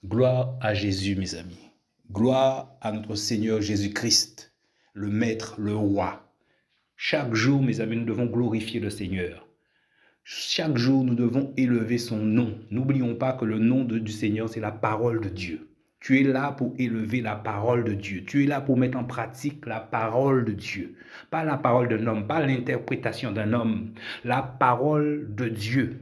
Gloire à Jésus, mes amis. Gloire à notre Seigneur Jésus-Christ, le Maître, le Roi. Chaque jour, mes amis, nous devons glorifier le Seigneur. Chaque jour, nous devons élever son nom. N'oublions pas que le nom du Seigneur, c'est la parole de Dieu. Tu es là pour élever la parole de Dieu. Tu es là pour mettre en pratique la parole de Dieu. Pas la parole d'un homme, pas l'interprétation d'un homme. La parole de Dieu.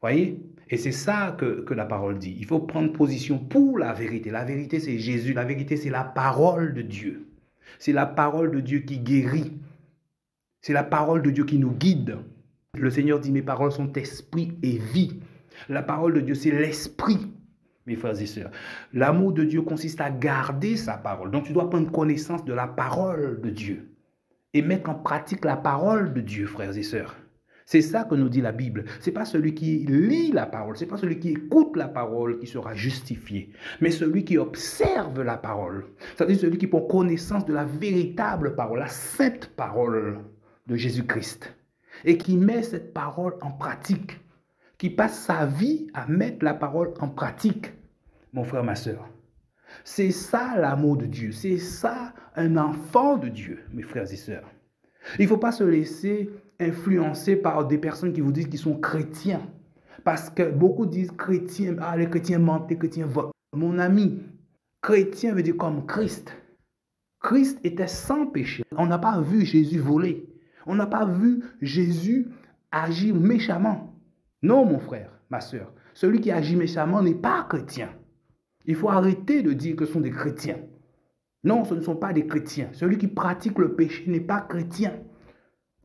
Voyez? Et c'est ça que la parole dit. Il faut prendre position pour la vérité. La vérité, c'est Jésus. La vérité, c'est la parole de Dieu. C'est la parole de Dieu qui guérit. C'est la parole de Dieu qui nous guide. Le Seigneur dit, mes paroles sont esprit et vie. La parole de Dieu, c'est l'esprit, mes frères et sœurs. L'amour de Dieu consiste à garder sa parole. Donc, tu dois prendre connaissance de la parole de Dieu et mettre en pratique la parole de Dieu, frères et sœurs. C'est ça que nous dit la Bible. Ce n'est pas celui qui lit la parole, ce n'est pas celui qui écoute la parole qui sera justifié, mais celui qui observe la parole. C'est-à-dire celui qui prend connaissance de la véritable parole, la sainte parole de Jésus-Christ, et qui met cette parole en pratique, qui passe sa vie à mettre la parole en pratique, mon frère, ma soeur. C'est ça l'amour de Dieu, c'est ça un enfant de Dieu, mes frères et sœurs. Il ne faut pas se laisser influencer par des personnes qui vous disent qu'ils sont chrétiens. Parce que beaucoup disent chrétiens, ah les chrétiens mentent, les chrétiens votent. Mon ami, chrétien veut dire comme Christ. Christ était sans péché. On n'a pas vu Jésus voler. On n'a pas vu Jésus agir méchamment. Non, mon frère, ma soeur, celui qui agit méchamment n'est pas chrétien. Il faut arrêter de dire que ce sont des chrétiens. Non, ce ne sont pas des chrétiens. Celui qui pratique le péché n'est pas chrétien.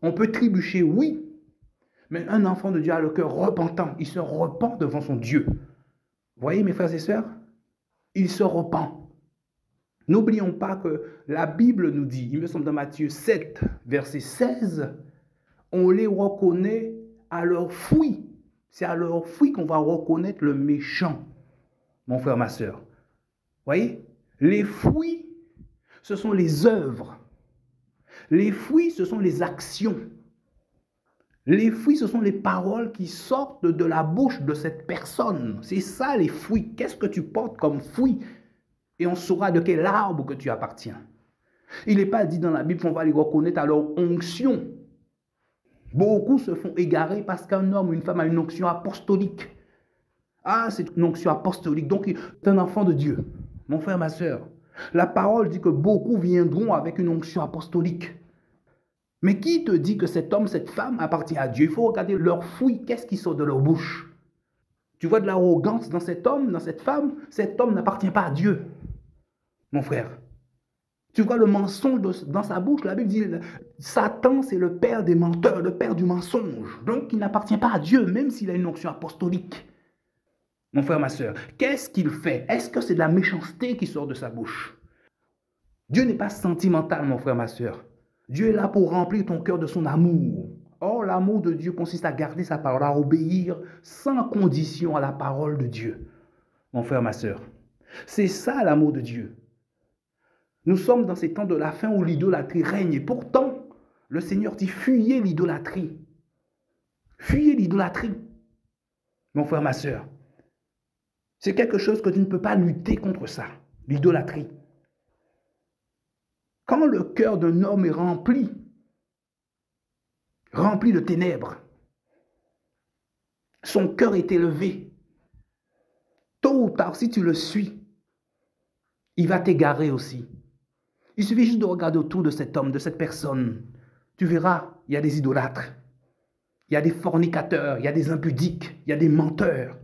On peut trébucher, oui, mais un enfant de Dieu a le cœur repentant. Il se repent devant son Dieu. Voyez, mes frères et sœurs, il se repent. N'oublions pas que la Bible nous dit, il me semble dans Matthieu 7, verset 16, on les reconnaît à leurs fruits. C'est à leurs fruits qu'on va reconnaître le méchant, mon frère, ma sœur. Voyez, les fruits, ce sont les œuvres. Les fruits, ce sont les actions. Les fruits, ce sont les paroles qui sortent de la bouche de cette personne. C'est ça les fruits. Qu'est-ce que tu portes comme fruit? Et on saura de quel arbre que tu appartiens. Il n'est pas dit dans la Bible qu'on va les reconnaître à leur onction. Beaucoup se font égarer parce qu'un homme ou une femme a une onction apostolique. Ah, c'est une onction apostolique. Donc, c'est un enfant de Dieu. Mon frère, ma soeur. La parole dit que beaucoup viendront avec une onction apostolique. Mais qui te dit que cet homme, cette femme appartient à Dieu? Il faut regarder leurs fruits. Qu'est-ce qui sort de leur bouche? Tu vois de l'arrogance dans cet homme, dans cette femme? Cet homme n'appartient pas à Dieu, mon frère. Tu vois le mensonge dans sa bouche? La Bible dit, Satan, c'est le père des menteurs, le père du mensonge. Donc, il n'appartient pas à Dieu, même s'il a une onction apostolique. Mon frère, ma soeur, qu'est-ce qu'il fait? Est-ce que c'est de la méchanceté qui sort de sa bouche? Dieu n'est pas sentimental, mon frère, ma soeur. Dieu est là pour remplir ton cœur de son amour. Or, l'amour de Dieu consiste à garder sa parole, à obéir sans condition à la parole de Dieu. Mon frère, ma soeur, c'est ça l'amour de Dieu. Nous sommes dans ces temps de la fin où l'idolâtrie règne. Et pourtant, le Seigneur dit, fuyez l'idolâtrie. Fuyez l'idolâtrie. Mon frère, ma soeur, c'est quelque chose que tu ne peux pas lutter contre ça, l'idolâtrie. Quand le cœur d'un homme est rempli de ténèbres, son cœur est élevé, tôt ou tard, si tu le suis, il va t'égarer aussi. Il suffit juste de regarder autour de cet homme, de cette personne. Tu verras, il y a des idolâtres, il y a des fornicateurs, il y a des impudiques, il y a des menteurs.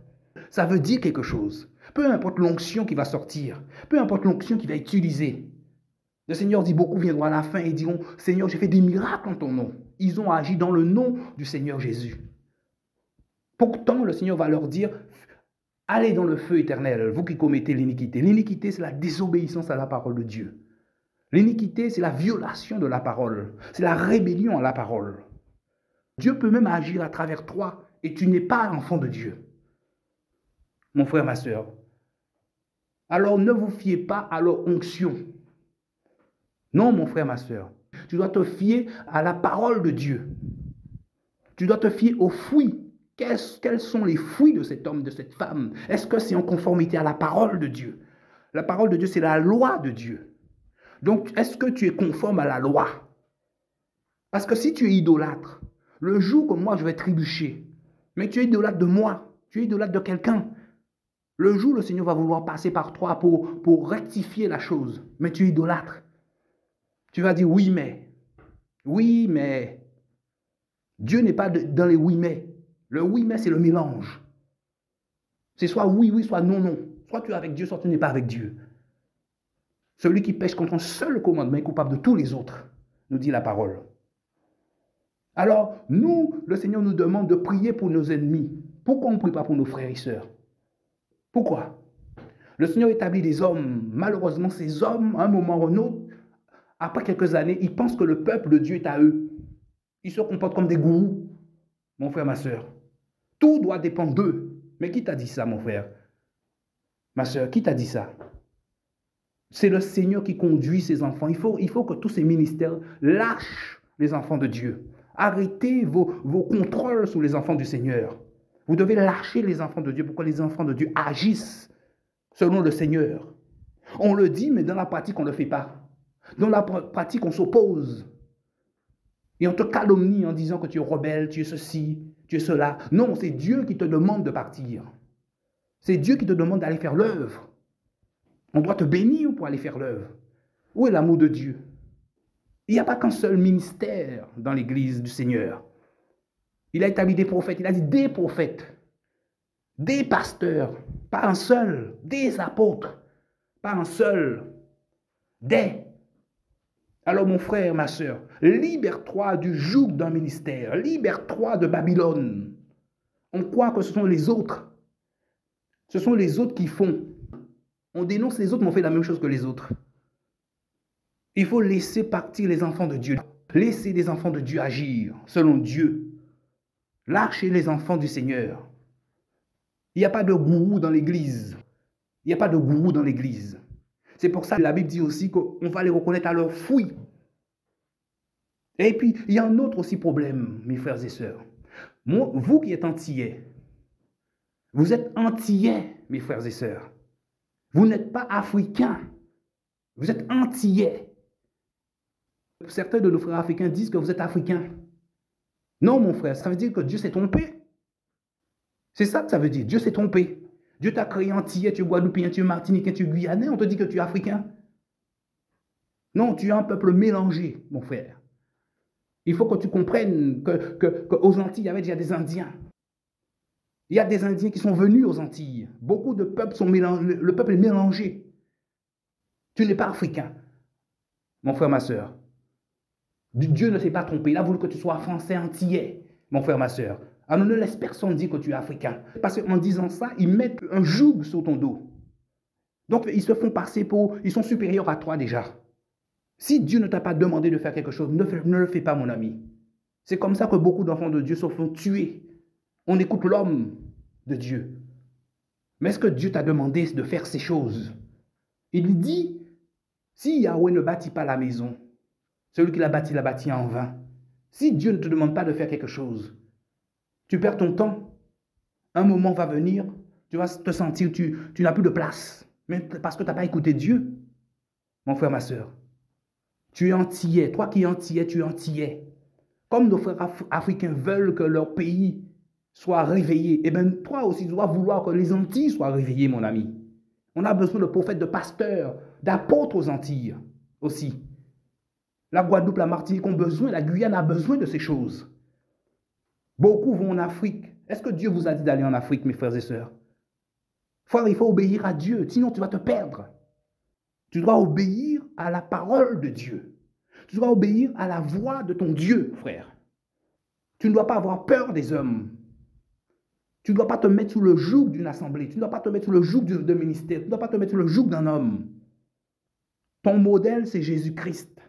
Ça veut dire quelque chose. Peu importe l'onction qui va sortir, peu importe l'onction qui va utiliser. Le Seigneur dit, beaucoup viendront à la fin et diront, Seigneur, j'ai fait des miracles en ton nom. Ils ont agi dans le nom du Seigneur Jésus. Pourtant, le Seigneur va leur dire, allez dans le feu éternel, vous qui commettez l'iniquité. L'iniquité, c'est la désobéissance à la parole de Dieu. L'iniquité, c'est la violation de la parole. C'est la rébellion à la parole. Dieu peut même agir à travers toi et tu n'es pas enfant de Dieu. Mon frère, ma soeur. Alors ne vous fiez pas à leur onction. Non, mon frère, ma soeur. Tu dois te fier à la parole de Dieu. Tu dois te fier aux fruits Quels sont les fruits de cet homme, de cette femme? Est-ce que c'est en conformité à la parole de Dieu? La parole de Dieu, c'est la loi de Dieu. Donc, est-ce que tu es conforme à la loi? Parce que si tu es idolâtre, le jour que moi je vais trébucher, mais tu es idolâtre de moi, tu es idolâtre de quelqu'un, le jour où le Seigneur va vouloir passer par toi pour rectifier la chose, mais tu es idolâtre. Tu vas dire oui, mais. Dieu n'est pas dans les oui, mais. Le oui, mais, c'est le mélange. C'est soit oui, oui, soit non, non. Soit tu es avec Dieu, soit tu n'es pas avec Dieu. Celui qui pêche contre un seul commandement est coupable de tous les autres, nous dit la parole. Alors, nous, le Seigneur nous demande de prier pour nos ennemis. Pourquoi on ne prie pas pour nos frères et sœurs? Pourquoi? Le Seigneur établit des hommes. Malheureusement, ces hommes, à un moment ou un autre, après quelques années, ils pensent que le peuple de Dieu est à eux. Ils se comportent comme des gourous, mon frère, ma sœur. Tout doit dépendre d'eux. Mais qui t'a dit ça, mon frère? Ma sœur, qui t'a dit ça? C'est le Seigneur qui conduit ses enfants. Il faut que tous ces ministères lâchent les enfants de Dieu. Arrêtez vos contrôles sur les enfants du Seigneur. Vous devez lâcher les enfants de Dieu pour que les enfants de Dieu agissent selon le Seigneur. On le dit, mais dans la pratique, on ne le fait pas. Dans la pratique, on s'oppose. Et on te calomnie en disant que tu es rebelle, tu es ceci, tu es cela. Non, c'est Dieu qui te demande de partir. C'est Dieu qui te demande d'aller faire l'œuvre. On doit te bénir pour aller faire l'œuvre. Où est l'amour de Dieu? Il n'y a pas qu'un seul ministère dans l'église du Seigneur. Il a établi des prophètes, il a dit des prophètes, des pasteurs, pas un seul, des apôtres, pas un seul, des. Alors mon frère, ma soeur, libère-toi du joug d'un ministère, libère-toi de Babylone. On croit que ce sont les autres. Ce sont les autres qui font. On dénonce les autres, mais on fait la même chose que les autres. Il faut laisser partir les enfants de Dieu. Laisser les enfants de Dieu agir selon Dieu. Lâchez les enfants du Seigneur. Il n'y a pas de gourou dans l'église. Il n'y a pas de gourou dans l'église. C'est pour ça que la Bible dit aussi qu'on va les reconnaître à leurs fruits. Et puis, il y a un autre aussi problème, mes frères et sœurs. Moi, vous qui êtes antillais, vous êtes antillais, mes frères et sœurs. Vous n'êtes pas africains. Vous êtes antillais. Certains de nos frères africains disent que vous êtes africains. Non, mon frère, ça veut dire que Dieu s'est trompé. C'est ça que ça veut dire. Dieu s'est trompé. Dieu t'a créé antillais, tu es guadeloupéen, tu es martiniquais, tu es guyanais, on te dit que tu es africain. Non, tu es un peuple mélangé, mon frère. Il faut que tu comprennes qu'aux Antilles, il y avait déjà des Indiens. Il y a des Indiens qui sont venus aux Antilles. Beaucoup de peuples sont mélangés. Le peuple est mélangé. Tu n'es pas africain, mon frère, ma soeur. Dieu ne s'est pas trompé. Il a voulu que tu sois français antillais, mon frère, ma soeur. Alors ne laisse personne dire que tu es africain. Parce qu'en disant ça, ils mettent un joug sur ton dos. Donc, ils se font passer pour... Ils sont supérieurs à toi déjà. Si Dieu ne t'a pas demandé de faire quelque chose, ne le fais pas, mon ami. C'est comme ça que beaucoup d'enfants de Dieu se font tuer. On écoute l'homme de Dieu. Mais est-ce que Dieu t'a demandé de faire ces choses? Il dit, si Yahweh ne bâtit pas la maison, celui qui l'a bâti en vain. Si Dieu ne te demande pas de faire quelque chose, tu perds ton temps. Un moment va venir, tu vas te sentir, tu n'as plus de place. Mais parce que tu n'as pas écouté Dieu, mon frère, ma soeur. Tu es antillais. Toi qui es antillais, tu es antillais. Comme nos frères africains veulent que leur pays soit réveillé, eh bien, toi aussi, tu dois vouloir que les Antilles soient réveillées, mon ami. On a besoin de prophètes, de pasteurs, d'apôtres aux Antilles aussi. La Guadeloupe, la Martinique ont besoin, la Guyane a besoin de ces choses. Beaucoup vont en Afrique. Est-ce que Dieu vous a dit d'aller en Afrique, mes frères et sœurs? Frère, il faut obéir à Dieu, sinon tu vas te perdre. Tu dois obéir à la parole de Dieu. Tu dois obéir à la voix de ton Dieu, frère. Tu ne dois pas avoir peur des hommes. Tu ne dois pas te mettre sous le joug d'une assemblée. Tu ne dois pas te mettre sous le joug d'un ministère. Tu ne dois pas te mettre sous le joug d'un homme. Ton modèle, c'est Jésus-Christ.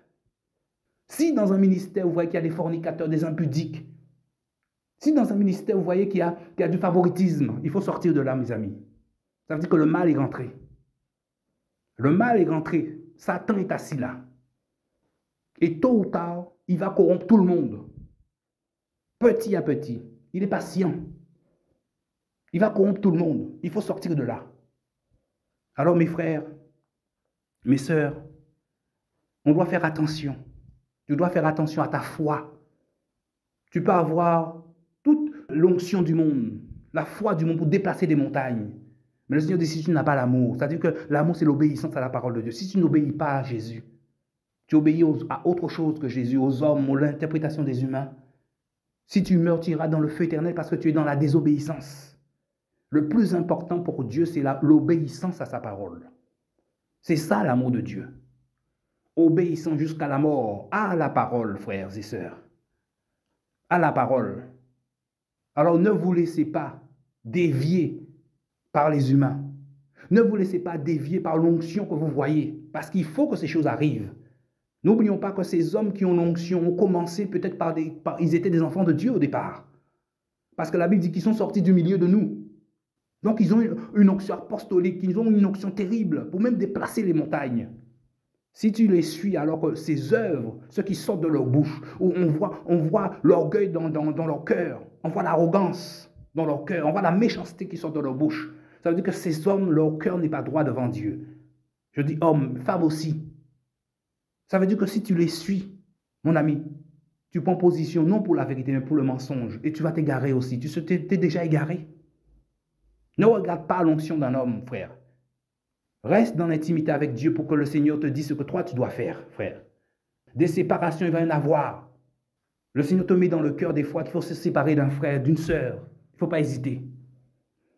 Si dans un ministère, vous voyez qu'il y a des fornicateurs, des impudiques, si dans un ministère, vous voyez qu'il y a du favoritisme, il faut sortir de là, mes amis. Ça veut dire que le mal est rentré. Le mal est rentré. Satan est assis là. Et tôt ou tard, il va corrompre tout le monde. Petit à petit. Il est patient. Il va corrompre tout le monde. Il faut sortir de là. Alors mes frères, mes sœurs, on doit faire attention. Tu dois faire attention à ta foi. Tu peux avoir toute l'onction du monde, la foi du monde pour déplacer des montagnes. Mais le Seigneur dit, si tu n'as pas l'amour, c'est-à-dire que l'amour, c'est l'obéissance à la parole de Dieu. Si tu n'obéis pas à Jésus, tu obéis à autre chose que Jésus, aux hommes, à l'interprétation des humains. Si tu meurs, tu iras dans le feu éternel parce que tu es dans la désobéissance. Le plus important pour Dieu, c'est l'obéissance à sa parole. C'est ça l'amour de Dieu. Obéissant jusqu'à la mort à la parole, frères et sœurs. À la parole. Alors ne vous laissez pas dévier par les humains. Ne vous laissez pas dévier par l'onction que vous voyez, parce qu'il faut que ces choses arrivent. N'oublions pas que ces hommes qui ont l'onction ont commencé peut-être ils étaient des enfants de Dieu au départ. Parce que la Bible dit qu'ils sont sortis du milieu de nous. Donc ils ont une onction apostolique, ils ont une onction terrible pour même déplacer les montagnes. Si tu les suis, alors que ces œuvres, ceux qui sortent de leur bouche, où on voit l'orgueil dans leur cœur, on voit l'arrogance dans leur cœur, on voit la méchanceté qui sort de leur bouche. Ça veut dire que ces hommes, leur cœur n'est pas droit devant Dieu. Je dis hommes, femmes aussi. Ça veut dire que si tu les suis, mon ami, tu prends position non pour la vérité, mais pour le mensonge. Et tu vas t'égarer aussi. Tu t'es déjà égaré. Ne regarde pas l'onction d'un homme, frère. Reste dans l'intimité avec Dieu pour que le Seigneur te dise ce que toi tu dois faire, frère. Des séparations, il va y en avoir. Le Seigneur te met dans le cœur des fois qu'il faut se séparer d'un frère, d'une sœur. Il ne faut pas hésiter.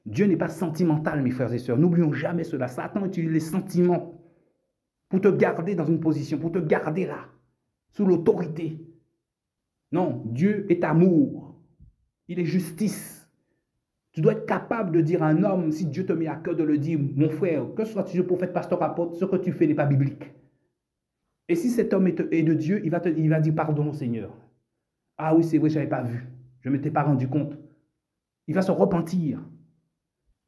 Dieu n'est pas sentimental, mes frères et sœurs. N'oublions jamais cela. Satan utilise les sentiments pour te garder dans une position, pour te garder là, sous l'autorité. Non, Dieu est amour. Il est justice. Tu dois être capable de dire à un homme, si Dieu te met à cœur de le dire, mon frère, que sois-tu prophète, pasteur, apôtre, ce que tu fais n'est pas biblique. Et si cet homme est de Dieu, il va dire pardon au Seigneur. Ah oui, c'est vrai, je n'avais pas vu. Je ne m'étais pas rendu compte. Il va se repentir.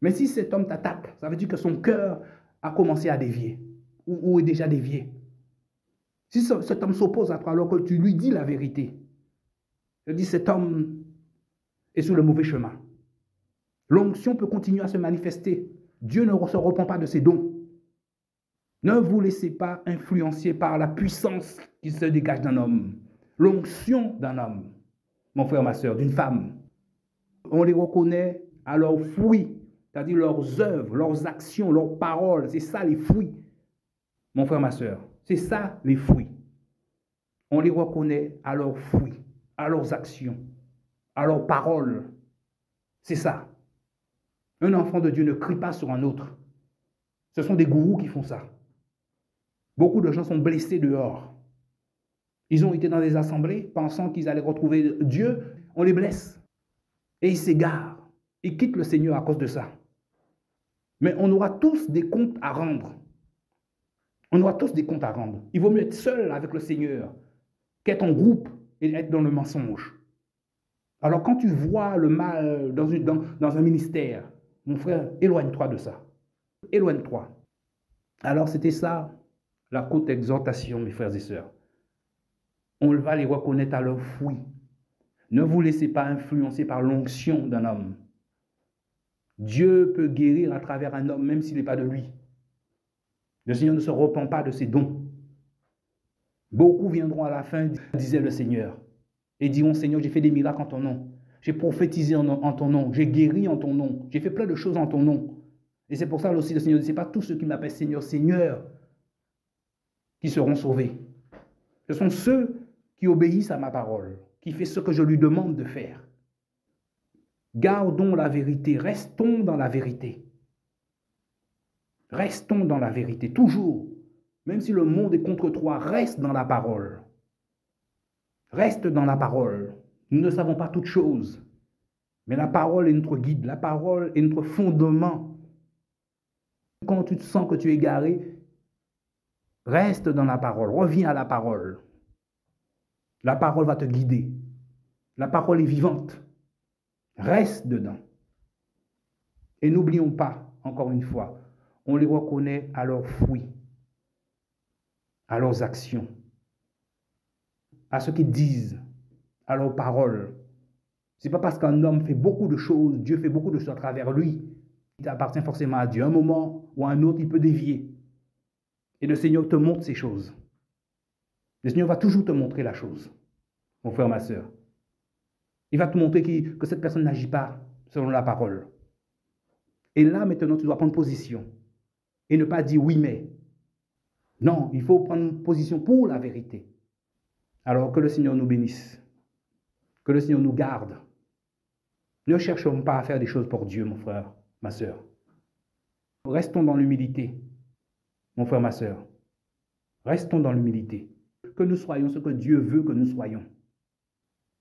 Mais si cet homme t'attaque, ça veut dire que son cœur a commencé à dévier ou est déjà dévié. Si cet homme s'oppose à toi alors que tu lui dis la vérité, je dis cet homme est sur le mauvais chemin. L'onction peut continuer à se manifester. Dieu ne se repent pas de ses dons. Ne vous laissez pas influencer par la puissance qui se dégage d'un homme. L'onction d'un homme, mon frère, ma soeur, d'une femme. On les reconnaît à leurs fruits, c'est-à-dire leurs œuvres, leurs actions, leurs paroles. C'est ça les fruits, mon frère, ma soeur. C'est ça les fruits. On les reconnaît à leurs fruits, à leurs actions, à leurs paroles. C'est ça. Un enfant de Dieu ne crie pas sur un autre. Ce sont des gourous qui font ça. Beaucoup de gens sont blessés dehors. Ils ont été dans des assemblées pensant qu'ils allaient retrouver Dieu. On les blesse. Et ils s'égarent. Ils quittent le Seigneur à cause de ça. Mais on aura tous des comptes à rendre. On aura tous des comptes à rendre. Il vaut mieux être seul avec le Seigneur qu'être en groupe et être dans le mensonge. Alors quand tu vois le mal dans un ministère, mon frère, éloigne-toi de ça. Éloigne-toi. Alors c'était ça, la courte exhortation, mes frères et sœurs. On va les reconnaître à leurs fruits. Ne vous laissez pas influencer par l'onction d'un homme. Dieu peut guérir à travers un homme, même s'il n'est pas de lui. Le Seigneur ne se repent pas de ses dons. Beaucoup viendront à la fin, disait le Seigneur, et diront, Seigneur, j'ai fait des miracles en ton nom. J'ai prophétisé en ton nom. J'ai guéri en ton nom. J'ai fait plein de choses en ton nom. Et c'est pour ça aussi le Seigneur dit, ce n'est pas tous ceux qui m'appellent Seigneur, Seigneur, qui seront sauvés. Ce sont ceux qui obéissent à ma parole, qui font ce que je lui demande de faire. Gardons la vérité, restons dans la vérité. Restons dans la vérité, toujours. Même si le monde est contre toi, reste dans la parole. Reste dans la parole. Nous ne savons pas toutes choses. Mais la parole est notre guide, la parole est notre fondement. Quand tu te sens que tu es égaré, reste dans la parole, reviens à la parole. La parole va te guider. La parole est vivante. Reste dedans. Et n'oublions pas, encore une fois, on les reconnaît à leurs fruits, à leurs actions, à ce qu'ils disent, à leurs paroles. Ce n'est pas parce qu'un homme fait beaucoup de choses, Dieu fait beaucoup de choses à travers lui, il appartient forcément à Dieu. Un moment ou un autre, il peut dévier. Et le Seigneur te montre ces choses. Le Seigneur va toujours te montrer la chose, mon frère, ma soeur. Il va te montrer que cette personne n'agit pas selon la parole. Et là, maintenant, tu dois prendre position. Et ne pas dire oui, mais. Non, il faut prendre position pour la vérité. Alors que le Seigneur nous bénisse. Que le Seigneur nous garde. Ne cherchons pas à faire des choses pour Dieu, mon frère, ma soeur. Restons dans l'humilité, mon frère, ma soeur. Restons dans l'humilité. Que nous soyons ce que Dieu veut que nous soyons.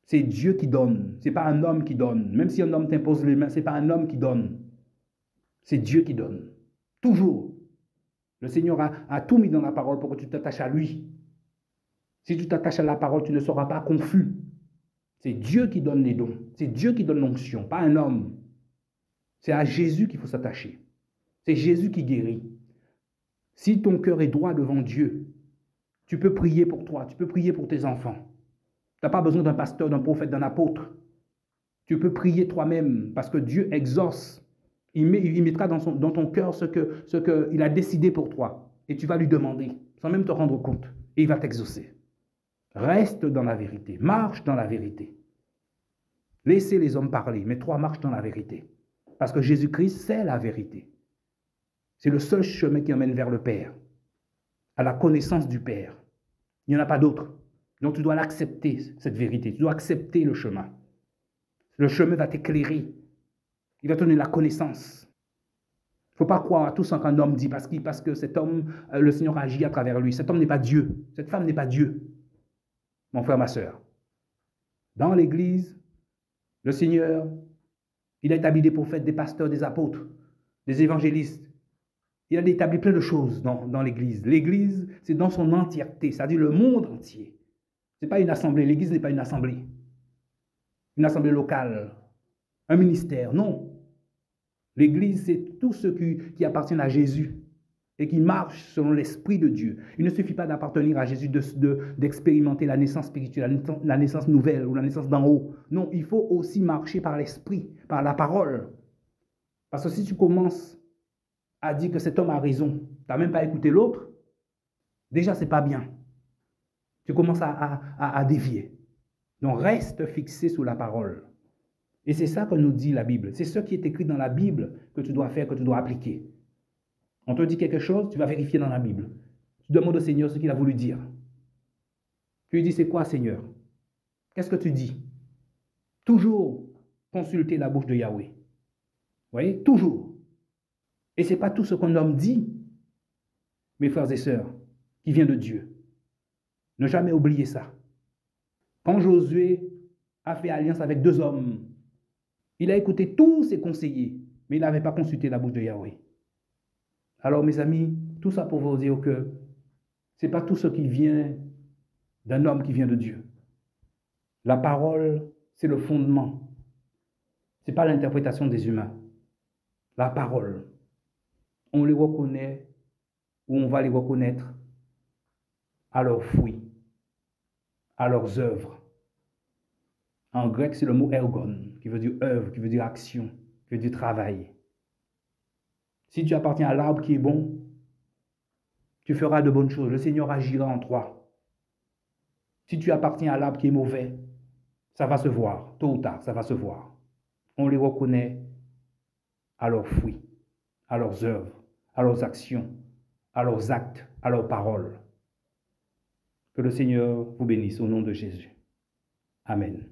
C'est Dieu qui donne. Ce n'est pas un homme qui donne. Même si un homme t'impose les mains, ce n'est pas un homme qui donne. C'est Dieu qui donne. Toujours. Le Seigneur a tout mis dans la parole pour que tu t'attaches à lui. Si tu t'attaches à la parole, tu ne seras pas confus. C'est Dieu qui donne les dons. C'est Dieu qui donne l'onction, pas un homme. C'est à Jésus qu'il faut s'attacher. C'est Jésus qui guérit. Si ton cœur est droit devant Dieu, tu peux prier pour toi, tu peux prier pour tes enfants. Tu n'as pas besoin d'un pasteur, d'un prophète, d'un apôtre. Tu peux prier toi-même parce que Dieu exauce. Il mettra dans ton cœur ce qu'il a décidé pour toi. Et tu vas lui demander, sans même te rendre compte. Et il va t'exaucer. Reste dans la vérité. Marche dans la vérité. Laissez les hommes parler, mais toi, marche dans la vérité. Parce que Jésus-Christ, c'est la vérité. C'est le seul chemin qui emmène vers le Père, à la connaissance du Père. Il n'y en a pas d'autre. Donc tu dois l'accepter, cette vérité. Tu dois accepter le chemin. Le chemin va t'éclairer. Il va te donner la connaissance. Il ne faut pas croire à tout ce qu'un homme dit parce que cet homme, le Seigneur agit à travers lui. Cet homme n'est pas Dieu. Cette femme n'est pas Dieu. Mon frère, ma soeur. Dans l'Église, le Seigneur, il a établi des prophètes, des pasteurs, des apôtres, des évangélistes. Il a établi plein de choses dans l'Église. L'Église, c'est dans son entièreté, c'est-à-dire le monde entier. Ce n'est pas une assemblée. L'Église n'est pas une assemblée locale, un ministère, non. L'Église, c'est tous ceux qui appartiennent à Jésus et qui marchent selon l'Esprit de Dieu. Il ne suffit pas d'appartenir à Jésus, d'expérimenter la naissance spirituelle, la naissance nouvelle ou la naissance d'en haut. Non, il faut aussi marcher par l'Esprit, par la parole. Parce que si tu commences à dire que cet homme a raison, tu n'as même pas écouté l'autre, déjà, ce n'est pas bien. Tu commences à dévier. Donc, reste fixé sur la parole. Et c'est ça que nous dit la Bible. C'est ce qui est écrit dans la Bible que tu dois faire, que tu dois appliquer. On te dit quelque chose, tu vas vérifier dans la Bible. Tu demandes au Seigneur ce qu'il a voulu dire. Tu lui dis, c'est quoi, Seigneur? Qu'est-ce que tu dis? Toujours consulter la bouche de Yahweh. Vous voyez? Toujours. Et ce n'est pas tout ce qu'un homme dit, mes frères et sœurs, qui vient de Dieu. Ne jamais oublier ça. Quand Josué a fait alliance avec 2 hommes, il a écouté tous ses conseillers, mais il n'avait pas consulté la bouche de Yahweh. Alors, mes amis, tout ça pour vous dire que ce n'est pas tout ce qui vient d'un homme qui vient de Dieu. La parole, c'est le fondement. Ce n'est pas l'interprétation des humains. La parole, on les reconnaît ou on va les reconnaître à leurs fruits, à leurs œuvres. En grec, c'est le mot ergon, qui veut dire œuvre, qui veut dire action, qui veut dire travail. Si tu appartiens à l'arbre qui est bon, tu feras de bonnes choses. Le Seigneur agira en toi. Si tu appartiens à l'arbre qui est mauvais, ça va se voir. Tôt ou tard, ça va se voir. On les reconnaît à leurs fruits, à leurs œuvres, à leurs actions, à leurs actes, à leurs paroles. Que le Seigneur vous bénisse au nom de Jésus. Amen.